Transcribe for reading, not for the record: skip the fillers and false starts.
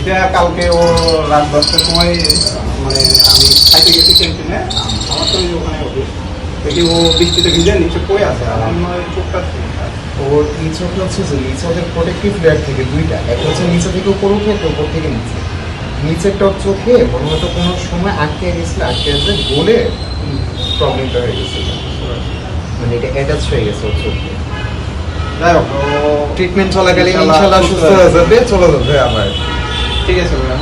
এটা কালকে ও রাত 10টার সময় মানে আমি খাইতে গেছি ক্যান্টিনে, আমার তো ওই ওখানে অফিস দেখি ও বৃষ্টিতে ভিজে নিচে পড়ে আছে, আর আমার মনে হয় চোখটা ওর এই চোখটা হচ্ছে যে নিচে ওদের প্রোটেক্টিভ লেয়ার থেকে দুইটা, একটা হচ্ছে নিচে থেকে উপর উঠে, একটা উপর থেকে নিচে। নিচেরটার চোখে মনে হয়তো কোনো সময় আটকে গেছিল, আটকে গেছে গলে প্রবলেমটা হয়ে গেছিল, মানে এটা অ্যাটাচ হয়ে গেছে ওর চোখে। যাই হোক ট্রিটমেন্ট চলাকালীন ইনশাআল্লাহ সুস্থ হয়ে যাবে, চলে যাবে আবার। ঠিক আছে ভাইয়া।